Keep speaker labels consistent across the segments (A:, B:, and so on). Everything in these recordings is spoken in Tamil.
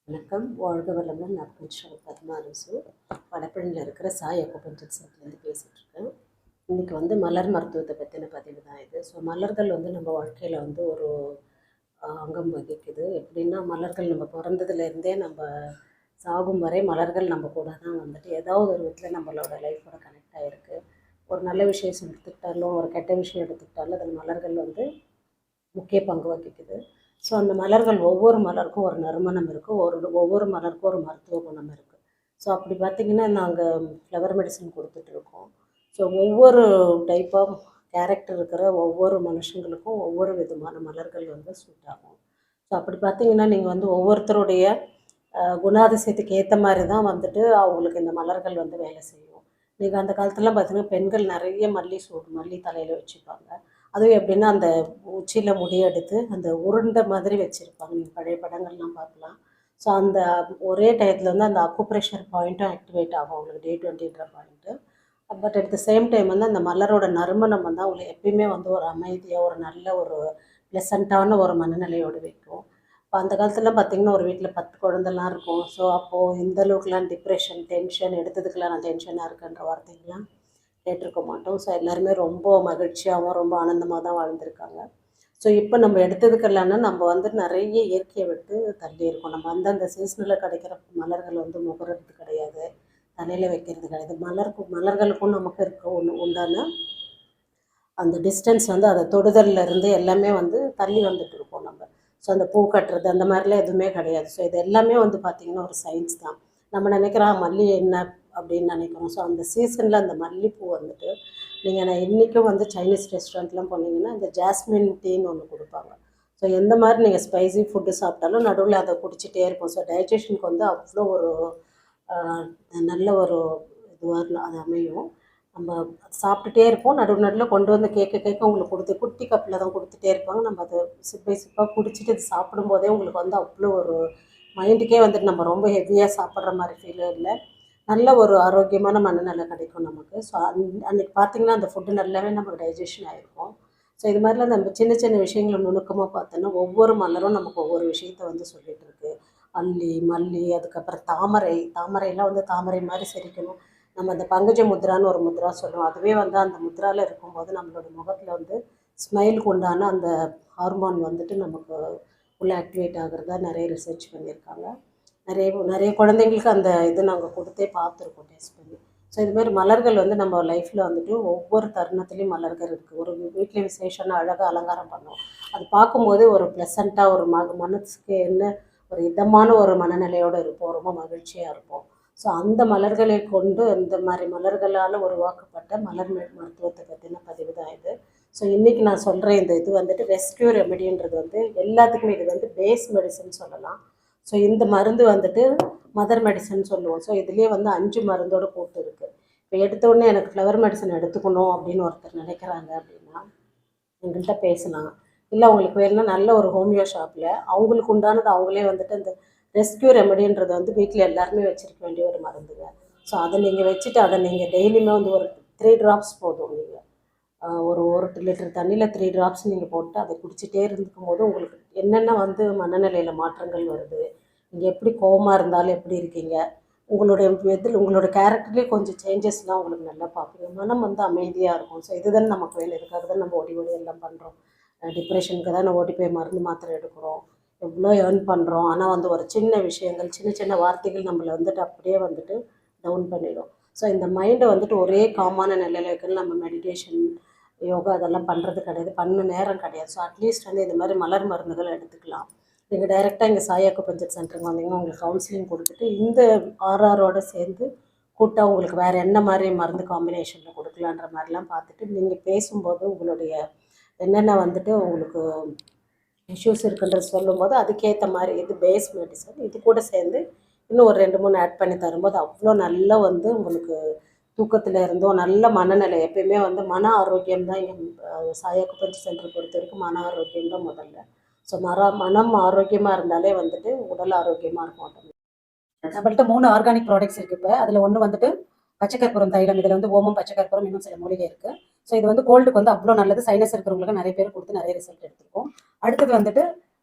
A: வணக்கம். வாழ்க வளமுடன். நான் பிரின்சிபல் பத்மா அரசு வடபழனியில் இருக்கிற சாய் அக்குபஞ்சர் சென்டர்லேருந்து பேசிகிட்ருக்கேன். இன்றைக்கி மலர் மருத்துவத்தை பற்றின பதிவு தான் இது. ஸோ மலர்கள் நம்ம வாழ்க்கையில் ஒரு அங்கம் வகிக்குது. எப்படின்னா மலர்கள் நம்ம பிறந்ததுலேருந்தே நம்ம சாகும் வரை மலர்கள் நம்ம கூட தான் ஏதாவது ஒரு விதத்தில் நம்மளோட லைஃப்போட கனெக்ட் ஆகிருக்கு. ஒரு நல்ல விஷயம் எடுத்துக்கிட்டாலும் ஒரு கெட்ட விஷயம் எடுத்துக்கிட்டாலும் அதில் மலர்கள் முக்கிய பங்கு வகிக்குது. ஸோ அந்த மலர்கள் ஒவ்வொரு மலருக்கும் ஒரு நறுமணம் இருக்குது, ஒவ்வொரு மலருக்கும் ஒரு மருத்துவ குணம் இருக்குது. ஸோ அப்படி பார்த்திங்கன்னா நாங்கள் ஃப்ளவர் மெடிசன் கொடுத்துட்ருக்கோம். ஸோ ஒவ்வொரு டைப் ஆஃப் கேரக்டர் இருக்கிற ஒவ்வொரு மனுஷங்களுக்கும் ஒவ்வொரு விதமான மலர்கள் சூட் ஆகும். ஸோ அப்படி பார்த்திங்கன்னா நீங்கள் ஒவ்வொருத்தருடைய குணாதிசயத்துக்கு ஏற்ற மாதிரி தான் அவங்களுக்கு இந்த மலர்கள் வேலை செய்யும். நீங்கள் அந்த காலத்துலலாம் பார்த்திங்கன்னா பெண்கள் நிறைய மல்லி தலையில் வச்சுப்பாங்க. அதுவும் எப்படின்னா அந்த உச்சியில் முடியெடுத்து அந்த உருண்டை மாதிரி வச்சுருப்பாங்க. நீங்கள் பழைய படங்கள்லாம் பார்க்கலாம். ஸோ அந்த ஒரே டயத்தில் அந்த அக்குப்ரெஷர் பாயிண்ட்டும் ஆக்டிவேட் ஆகும் அவங்களுக்கு, D20ன்ற point. But at the same time அந்த மலரோட நறுமணம் அவங்களுக்கு எப்பயுமே ஒரு அமைதியாக ஒரு நல்ல ஒரு ப்ளசண்ட்டான ஒரு மனநிலையோடு வைக்கும். இப்போ அந்த காலத்துலாம் பார்த்திங்கன்னா ஒரு வீட்டில் 10 குழந்தைலாம் இருக்கும். ஸோ அப்போது இந்த அளவுக்குலாம் டிப்ரெஷன், டென்ஷன் எடுத்ததுக்கெலாம் நான் டென்ஷனாக இருக்கேன்ற வார்த்தைகள்லாம் கேட்டிருக்க மாட்டோம். ஸோ எல்லாருமே ரொம்ப மகிழ்ச்சியாகவும் ரொம்ப ஆனந்தமாக தான் வாழ்ந்திருக்காங்க. ஸோ இப்போ நம்ம எடுத்ததுக்கெல்லாம்னா நம்ம நிறைய இயற்கையை விட்டு தள்ளி இருக்கோம். நம்ம அந்தந்த சீசனில் கிடைக்கிற மலர்கள் முகறது கிடையாது, தலையில் வைக்கிறது கிடையாது. மலர்களுக்கும் நமக்கு இருக்க உண்டான அந்த டிஸ்டன்ஸ் அதை தொடுதலில் இருந்து எல்லாமே தள்ளி வந்துட்டு இருக்கோம் நம்ம. ஸோ அந்த பூ கட்டுறது அந்த மாதிரிலாம் எதுவுமே கிடையாது. ஸோ இது எல்லாமே பார்த்திங்கன்னா ஒரு சயின்ஸ் தான். நம்ம நினைக்கிறோம் மல்லி என்ன அப்படின்னு நினைக்கிறோம். ஸோ அந்த சீசனில் அந்த மல்லிப்பூ நீங்கள் நான் இன்றைக்கும் சைனீஸ் ரெஸ்டாரண்ட்லாம் போனீங்கன்னா இந்த ஜாஸ்மின் டீன்னு ஒன்று கொடுப்பாங்க. ஸோ எந்த மாதிரி நீங்கள் ஸ்பைசி ஃபுட்டு சாப்பிட்டாலும் நடுவில் அதை குடிச்சிட்டே இருப்போம். ஸோ டைஜஷனுக்கு அவ்வளோ ஒரு நல்ல ஒரு இதுவாக அது அமையும். நம்ம சாப்பிட்டுட்டே இருப்போம். நடுவில் கொண்டு கேட்க உங்களுக்கு குட்டி கப்பில் தான் கொடுத்துட்டே இருப்பாங்க. நம்ம அதை சிப்பாக குடிச்சிட்டு அது சாப்பிடும்போதே உங்களுக்கு அவ்வளோ ஒரு மைண்டுக்கே நம்ம ரொம்ப ஹெவியாக சாப்பிட்ற மாதிரி ஃபீலும் இல்லை, நல்ல ஒரு ஆரோக்கியமான மனநிலை கிடைக்கும் நமக்கு. ஸோ அன்றைக்கி பார்த்திங்கன்னா அந்த ஃபுட்டு நல்லாவே நமக்கு டைஜஷன் ஆகிருக்கும். ஸோ இது மாதிரிலாம் நம்ம சின்ன சின்ன விஷயங்களை நுணுக்கமாக பார்த்தோன்னா ஒவ்வொரு மலரும் நமக்கு ஒவ்வொரு விஷயத்தை சொல்லிகிட்டு இருக்குது. அல்லி, மல்லி, அதுக்கப்புறம் தாமரைலாம் தாமரை மாதிரி சிரிக்கணும். நம்ம அந்த பங்கஜ முத்ரான்னு ஒரு முத்ரா சொல்லுவோம். அதுவே அந்த முத்ராவில் இருக்கும்போது நம்மளோட முகத்தில் ஸ்மைலுக்கு உண்டான அந்த ஹார்மோன் நமக்கு உள்ளே ஆக்டிவேட் ஆகிறதா நிறைய ரிசர்ச் பண்ணியிருக்காங்க. நிறைய குழந்தைங்களுக்கு அந்த இது நாங்கள் கொடுத்தே பார்த்துருக்கோம், டெஸ்ட் பண்ணி. ஸோ இதுமாதிரி மலர்கள் நம்ம லைஃப்பில் ஒவ்வொரு தருணத்துலேயும் மலர்கள் இருக்குது. ஒரு வீட்டில் விசேஷம்னா அழகாக அலங்காரம் பண்ணுவோம். அது பார்க்கும்போதே ஒரு ப்ளசண்ட்டாக ஒரு மனசுக்கு ஒரு இதமான ஒரு மனநிலையோடு இருப்போம், ரொம்ப மகிழ்ச்சியாக இருப்போம். ஸோ அந்த மலர்களை கொண்டு இந்த மாதிரி மலர்களால் உருவாக்கப்பட்ட மலர் மருத்துவத்தை பற்றின பதிவு தான் இது. ஸோ இன்றைக்கி நான் சொல்கிற இந்த இது ரெஸ்க்யூ ரெமெடின்றது எல்லாத்துக்குமே இது பேஸ் மெடிசன் சொல்லலாம். ஸோ இந்த மருந்து மதர் மெடிசன் சொல்லுவோம். ஸோ இதுலேயே 5 மருந்தோட கூட்டு இருக்குது. இப்போ எடுத்தோடனே எனக்கு ஃப்ளவர் மெடிசன் எடுத்துக்கணும் அப்படின்னு ஒருத்தர் நினைக்கிறாங்க அப்படின்னா எங்கள்கிட்ட பேசலாம். இல்லை அவங்களுக்கு வேணும்னா நல்ல ஒரு ஹோமியோ ஷாப்பில் அவங்களுக்கு உண்டானது அவங்களே அந்த ரெஸ்க்யூ ரெமெடின்றது வீட்டில் எல்லாருமே வச்சுருக்க வேண்டிய ஒரு மருந்துங்க. ஸோ அதை நீங்கள் வச்சுட்டு அதை நீங்கள் டெய்லியுமே ஒரு 3 ட்ராப்ஸ் போதும். நீங்கள் ஒரு 1 லிட்டர் தண்ணியில் 3 ட்ராப்ஸ் நீங்கள் போட்டு அதை குடிச்சிட்டே இருந்துக்கும் போது உங்களுக்கு என்னென்ன மனநிலையில் மாற்றங்கள் வருது, நீங்கள் எப்படி கோவமாக இருந்தாலும் எப்படி இருக்கீங்க, உங்களோட கேரக்டர்லேயே கொஞ்சம் சேஞ்சஸ்லாம் உங்களுக்கு நல்லா பார்ப்பீங்க. மனம் அமைதியாக இருக்கும். ஸோ இதுதான் நமக்கு வேணும். இதுக்காக தான் நம்ம ஓடி எல்லாம் பண்ணுறோம். டிப்ரெஷனுக்கு தான் ஓடி போய் மருந்து மாத்திரை எடுக்கிறோம், எவ்வளோ ஏர்ன் பண்ணுறோம். ஆனால் ஒரு சின்ன விஷயங்கள், சின்ன சின்ன வார்த்தைகள் நம்மளை அப்படியே டவுன் பண்ணிடும். ஸோ இந்த மைண்டை ஒரே காமான நிலையில் வைக்கணும். நம்ம மெடிடேஷன், யோகா அதெல்லாம் பண்ணுறது கிடையாது, பண்ண நேரம் கிடையாது. ஸோ அட்லீஸ்ட் இந்த மாதிரி மலர் மருந்துகள் எடுத்துக்கலாம். நீங்கள் டைரெக்டாக இங்கே சாய் அக்குபஞ்சர் சென்டருக்கு வந்தீங்கன்னா உங்களுக்கு கவுன்சிலிங் கொடுத்துட்டு இந்த ஆர்ஆரோடு சேர்ந்து கூட்டா உங்களுக்கு வேறு என்ன மாதிரி மருந்து காம்பினேஷனில் கொடுக்கலான்ற மாதிரிலாம் பார்த்துட்டு நீங்கள் பேசும்போது உங்களுடைய என்னென்ன உங்களுக்கு இஷ்யூஸ் இருக்குன்றது சொல்லும்போது அதுக்கேற்ற மாதிரி இது பேஸ் மெடிசன் இது கூட சேர்ந்து இன்னும் ஒரு 2-3 ஆட் பண்ணி தரும்போது அவ்வளோ நல்லா உங்களுக்கு தூக்கத்தில் இருந்தோம் நல்ல மனநிலை. எப்பயுமே மன ஆரோக்கியம் தான் சாய் அக்குபஞ்சர் சென்டரை பொறுத்த வரைக்கும் மன ஆரோக்கியம் தான் முதல்ல. ஸோ மனம் ஆரோக்கியமாக இருந்தாலே உடல் ஆரோக்கியமாக இருக்கும். நம்மள்ட்ட 3 ஆர்கானிக் ப்ராடக்ட்ஸ் இருக்குது. இப்போ அதில் ஒன்று பச்சைக்கற்பூரம் தைலம். இதில் ஓமம், பச்சைக்கற்பூரம், இன்னும் சில மூலிகை இருக்குது. ஸோ இது கோல்டுக்கு அவ்வளோ நல்லது. சைனஸ் இருக்கிறவங்களுக்கு நிறைய பேர் கொடுத்து நிறைய ரிசல்ட் எடுத்துருக்கோம். அடுத்தது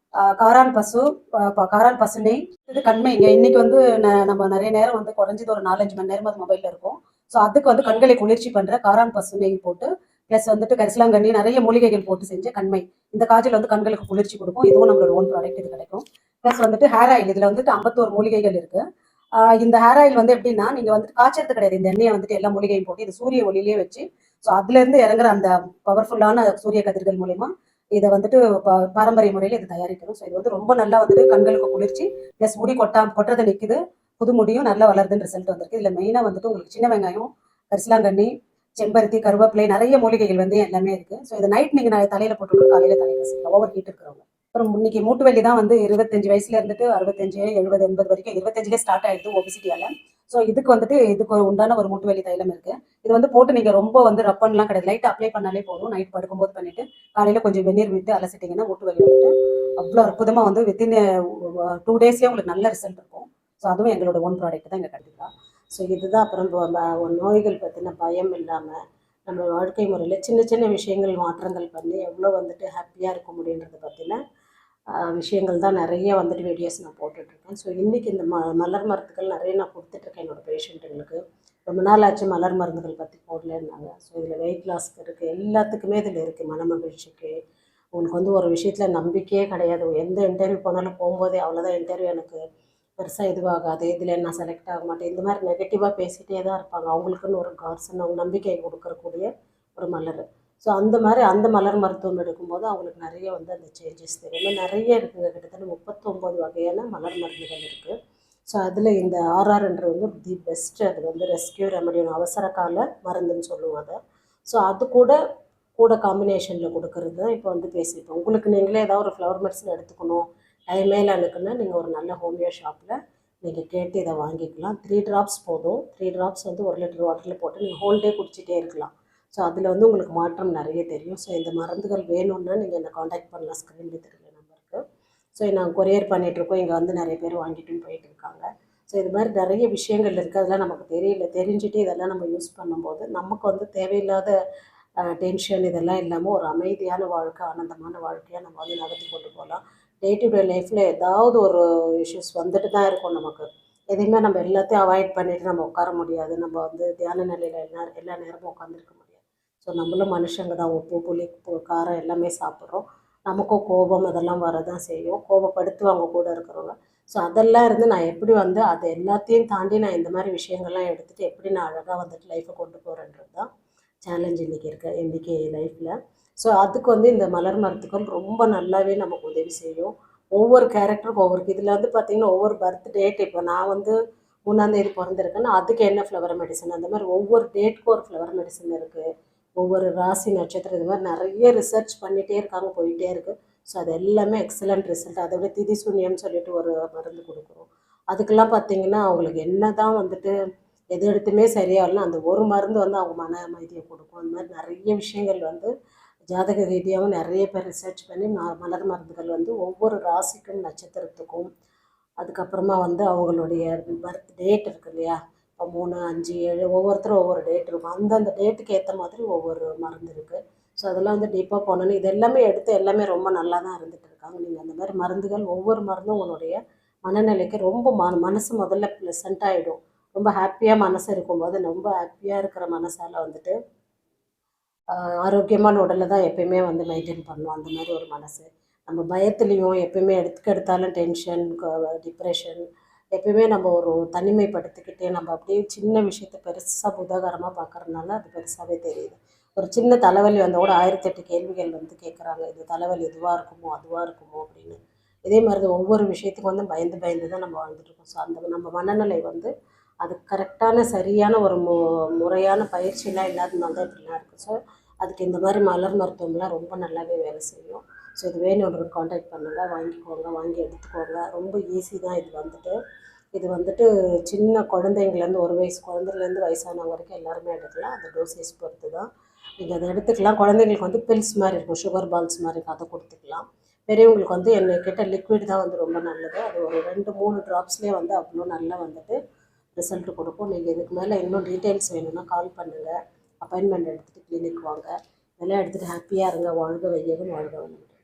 B: காரான் பசு, காரான் பசுனை, இது கண்மைங்க. இன்னைக்கு வந்து நம்ம நிறைய நேரம் வந்து குறைஞ்சது ஒரு 4-5 மணி நேரமா அது மொபைல்ல இருக்கும். ஸோ அதுக்கு வந்து கண்களை குளிர்ச்சி பண்ற காரான் பசுனை போட்டு, ப்ளஸ் வந்துட்டு கரிசலாங்கண்ணி, நிறைய மூலிகைகள் போட்டு செஞ்ச கண்மை. இந்த காஜல் வந்து கண்களுக்கு குளிர்ச்சி கொடுக்கும். இதுவும் நம்மளோட ஓன் ப்ராடக்ட், இது கிடைக்கும். ப்ளஸ் வந்துட்டு ஹேர் ஆயில், இதுல வந்துட்டு 51 மூலிகைகள் இருக்கு. இந்த ஹேர் ஆயில் வந்து எப்படின்னா, நீங்க வந்துட்டு காய்ச்சறது கிடையாது. இந்த எண்ணெயை வந்துட்டு எல்லா மூலிகையும் போட்டு இது சூரிய ஒளியிலேயே வச்சு, ஸோ அதுல இருந்து இறங்குற அந்த பவர்ஃபுல்லான சூரிய கதிர்கள் மூலியமா இதை வந்துட்டு பாரம்பரிய முறையில் இது தயாரிக்கிறோம். ஸோ இது வந்து ரொம்ப நல்லா வந்துட்டு கண்களுக்கு குளிர்ச்சி, ப்ளஸ் முடி கொட்டுறதை நிற்குது, புது முடியும் நல்லா வளருதுன்னு ரிசல்ட் வந்திருக்கு. இதில் மெயினாக வந்துட்டு உங்களுக்கு சின்ன வெங்காயம், கரிசலாங்கண்ணி, செம்பருத்தி, கருவேப்பிலை, நிறைய மூலிகைகள் வந்து எல்லாமே இருக்கு. ஸோ இதை நைட் நீங்க தலையில போட்டு காலையில தலையில செய்யலாம், ஓவர் ஹீட் இருக்கிறவங்க. அப்புறம் இன்னைக்கு மூட்டு வலி தான் வந்து 25 வயசுல இருந்துட்டு 65, 70, 80 வரைக்கும் 25லே ஸ்டார்ட் ஆயிடுது ஒபிசிட்டியால. ஸோ இதுக்கு உண்டான ஒரு மூட்டு வலி தைலம் இருக்கு. இது வந்து போட்டு நீங்க ரொம்ப வந்து ரப் பண்ணலாம் கிடையாது, லைட் அப்ளை பண்ணாலே போதும். நைட் படுக்கும்போது பண்ணிட்டு காலையில கொஞ்சம் வெந்நீர் விட்டு அலசிட்டீங்கன்னா மூட்டு வலி வந்துட்டு அவ்வளோ அற்புதமா வந்து வித்தின் 2 டேஸ்லேயே உங்களுக்கு நல்ல ரிசல்ட் இருக்கும். ஸோ அதுவும் எங்களோட ஓன் ப்ராடக்ட் தான் இங்கே கிடைக்கலாம்.
A: ஸோ இதுதான் அப்புறம் நோய்கள் பற்றின பயம் இல்லாமல் நம்ம வாழ்க்கை முறையில் சின்ன சின்ன விஷயங்கள் மாற்றங்கள் பண்ணி எவ்வளோ வந்துட்டு ஹாப்பியாக இருக்க முடியுன்றதை பற்றின விஷயங்கள் தான் நிறைய வந்துட்டு வீடியோஸ் நான் போட்டுட்ருக்கேன். ஸோ இன்றைக்கி இந்த மலர் மருந்துகள் நிறைய நான் கொடுத்துட்ருக்கேன் என்னோடய பேஷண்ட்டுங்களுக்கு. ரொம்ப நாள் ஆச்சு மலர் மருந்துகள் பற்றி போடலன்னாங்க. ஸோ இதில் வெயிட் லாஸ்க்கு இருக்குது, எல்லாத்துக்குமே இதில் இருக்குது. மனமகிழ்ச்சிக்கு, உங்களுக்கு வந்து ஒரு விஷயத்தில் நம்பிக்கையே கிடையாது, எந்த இன்டர்வியூ போனாலும் போகும்போதே அவ்வளோதான், இன்டர்வியூ எனக்கு பெருசாக இதுவாகாது, இதில் நான் செலக்ட் ஆக மாட்டேன், இந்த மாதிரி நெகட்டிவாக பேசிகிட்டே தான் இருப்பாங்க. அவங்களுக்குன்னு ஒரு கார்சன், அவங்க நம்பிக்கை கொடுக்கக்கூடிய ஒரு மலர். ஸோ அந்த மாதிரி அந்த மலர் மருத்துவம் எடுக்கும்போது அவங்களுக்கு நிறைய வந்து அந்த சேஞ்சஸ் தெரியும். நிறைய இருக்குங்க, கிட்டத்தட்ட 39 வகையான மலர் மருந்துகள் இருக்குது. ஸோ அதில் இந்த ஆர்ஆர்ன்றது வந்து தி பெஸ்ட்டு. அது வந்து ரெஸ்கியூ ரெமடி, அவசர கால மருந்துன்னு சொல்லுவாங்க. ஸோ அது கூட காம்பினேஷனில் கொடுக்கறது தான் இப்போ வந்து பேசியிருக்கோம். உங்களுக்கு நீங்களே ஏதாவது ஒரு ஃப்ளவர் மெடிசன் எடுத்துக்கணும், டைமே இல்லைனுக்குன்னா நீங்கள் ஒரு நல்ல ஹோமியோ ஷாப்பில் நீங்கள் கேட்டு இதை வாங்கிக்கலாம். 3 ட்ராப்ஸ் போதும். 3 ட்ராப்ஸ் வந்து 1 லிட்டர் வாட்டரில் போட்டு நீங்கள் ஹோல் டே குடிச்சிட்டே இருக்கலாம். ஸோ அதில் வந்து உங்களுக்கு மாற்றம் நிறைய தெரியும். ஸோ இந்த மருந்துகள் வேணும்னா நீங்கள் என்னை காண்டாக்ட் பண்ணலாம், ஸ்க்ரீனில் தெரியுற நம்பருக்கு. ஸோ நாங்கள் கொரியர் பண்ணிகிட்ருக்கோம், இங்கே வந்து நிறைய பேர் வாங்கிட்டும் போயிட்டு இருக்காங்க. ஸோ இது மாதிரி நிறைய விஷயங்கள் இருக்குது, அதெல்லாம் நமக்கு தெரியல. தெரிஞ்சுட்டு இதெல்லாம் நம்ம யூஸ் பண்ணும்போது நமக்கு வந்து தேவையில்லாத டென்ஷன் இதெல்லாம் இல்லாமல் ஒரு அமைதியான வாழ்க்கை, ஆனந்தமான வாழ்க்கையாக நம்ம வந்து நகர்த்தி கொண்டு போகலாம். டே டு டே லைஃப்பில் ஏதாவது ஒரு இஷ்யூஸ் வந்துட்டு தான் இருக்கும் நமக்கு. எதையுமே நம்ம எல்லாத்தையும் அவாய்ட் பண்ணிவிட்டு நம்ம உட்கார முடியாது. நம்ம வந்து தியான நிலையில் எல்லா நேரமும் உட்காந்துருக்க முடியாது. ஸோ நம்மளும் மனுஷங்க தான், உப்பு, புளி, காரம் எல்லாமே சாப்பிட்றோம். நமக்கும் கோபம் அதெல்லாம் வரதான் செய்யும், கோபப்படுத்துவாங்க கூட இருக்கிறவங்க. ஸோ அதெல்லாம் இருந்து நான் எப்படி வந்து அதை எல்லாத்தையும் தாண்டி நான் இந்த மாதிரி விஷயங்கள்லாம் எடுத்துகிட்டு எப்படி நான் அழகாக வந்துட்டு லைஃப்பை கொண்டு போகிறேன்றது தான் சேலஞ்ச் இன்றைக்கி லைஃப்பில். ஸோ அதுக்கு வந்து இந்த மலர் மருத்துக்கள் ரொம்ப நல்லாவே நமக்கு உதவி செய்யும். ஒவ்வொரு கேரக்டருக்கும் ஒவ்வொரு இதில் வந்து பார்த்திங்கன்னா ஒவ்வொரு பர்த் டேட், இப்போ நான் வந்து 3ஆம் தேதி பிறந்திருக்கேன்னா அதுக்கு என்ன ஃப்ளவர் மெடிசன், அந்த மாதிரி ஒவ்வொரு டேட்டுக்கும் ஒரு ஃப்ளவர் மெடிசன் இருக்குது. ஒவ்வொரு ராசி நட்சத்திரம் இது மாதிரி நிறைய ரிசர்ச் பண்ணிகிட்டே இருக்காங்க, போயிட்டே இருக்குது. ஸோ அது எல்லாமே எக்ஸலண்ட் ரிசல்ட். அதை விட திதி சூன்யம்னு சொல்லிட்டு ஒரு மருந்து கொடுக்குறோம். அதுக்கெல்லாம் பார்த்திங்கன்னா அவங்களுக்கு என்ன தான் வந்துட்டு எது எடுத்துமே சரியாகலாம், அந்த ஒரு மருந்து வந்து அவங்க மன அமைதியை கொடுக்கும். அந்த மாதிரி நிறைய விஷயங்கள் வந்து ஜாதக ரீதியாகவும் நிறைய பேர் ரிசர்ச் பண்ணி மலர் மருந்துகள் வந்து ஒவ்வொரு ராசிக்கும் நட்சத்திரத்துக்கும், அதுக்கப்புறமா வந்து அவங்களுடைய பர்த் டேட் இருக்குது இல்லையா, இப்போ 3, 5, 7 ஒவ்வொருத்தரும் ஒவ்வொரு டேட் இருக்கும், அந்தந்த டேட்டுக்கு ஏற்ற மாதிரி ஒவ்வொரு மருந்து இருக்குது. ஸோ அதெல்லாம் வந்து டீப்பாக போனோன்னு இது எல்லாமே எடுத்து எல்லாமே ரொம்ப நல்லா தான் இருந்துகிட்டு இருக்காங்க. நீங்கள் அந்த மாதிரி மருந்துகள் ஒவ்வொரு மருந்தும் உங்களுடைய மனநிலைக்கு ரொம்ப மனசு முதல்ல ப்ளசண்ட் ஆகிடும். ரொம்ப ஹாப்பியாக மனசு இருக்கும்போது, ரொம்ப ஹாப்பியாக இருக்கிற மனசால் வந்துட்டு ஆரோக்கியமான உடலை தான் எப்பயுமே வந்து மெயின்டைன் பண்ணணும். அந்த மாதிரி ஒரு மனசு. நம்ம பயத்துலேயும் எப்பயுமே எடுத்தாலும் டென்ஷன், டிப்ரெஷன், எப்பயுமே நம்ம ஒரு தனிமைப்படுத்திக்கிட்டே நம்ம அப்படியே சின்ன விஷயத்தை பெருசாக புதாகரமாக பார்க்குறதுனால அது பெருசாகவே தெரியுது. ஒரு சின்ன தலைவலி வந்தால் கூட 1008 கேள்விகள் வந்து கேட்குறாங்க, இது தலைவலி இதுவாக இருக்குமோ அதுவாக இருக்குமோ அப்படின்னு. இதே மாதிரி தான் ஒவ்வொரு விஷயத்துக்கும் வந்து பயந்து பயந்து தான் நம்ம வாழ்ந்துட்டுருக்கோம். ஸோ அந்த நம்ம மனநிலை வந்து அது கரெக்டான சரியான ஒரு முறையான பயிற்சியெலாம் இல்லாததுனால தான் இப்படிலாம் இருக்குது. ஸோ அதுக்கு இந்த மாதிரி மலர் மருத்துவம்லாம் ரொம்ப நல்லாவே வேலை செய்யும். ஸோ இது வேணுன்றவங்க காண்டாக்ட் பண்ணுங்கள், வாங்கிக்கோங்க, வாங்கி எடுத்துக்கோங்க. ரொம்ப ஈஸி தான் இது வந்துட்டு சின்ன குழந்தைங்கலேருந்து 1 வயசு குழந்தைலேருந்து வயசானவங்க வரைக்கும் எல்லாருமே எடுக்கலாம். அந்த டோசேஜ் பொறுத்து தான் நீங்கள் அதை எடுத்துக்கலாம். குழந்தைங்களுக்கு வந்து பில்ஸ் மாதிரி இருக்கும், சுகர் பால்ஸ் மாதிரி இருக்கும், அதை கொடுத்துக்கலாம். பெரியவங்களுக்கு வந்து என்கிட்ட லிக்விட் தான் வந்து ரொம்ப நல்லது. அது ஒரு 2, 3 ட்ராப்ஸ்லேயே வந்து அவ்வளோ நல்லா வந்துட்டு ரிசல்ட் கொடுக்கும். நீங்கள் இதுக்கு மேலே இன்னும் டீட்டெயில்ஸ் வேணும்னா கால் பண்ணுங்கள், அப்பாயின்மெண்ட் எடுத்துகிட்டு கிளினிக் வாங்க. இதெல்லாம் எடுத்துகிட்டு ஹாப்பியாக இருங்க. வாழ்க வையகம், வாழ்க வளமுடன்.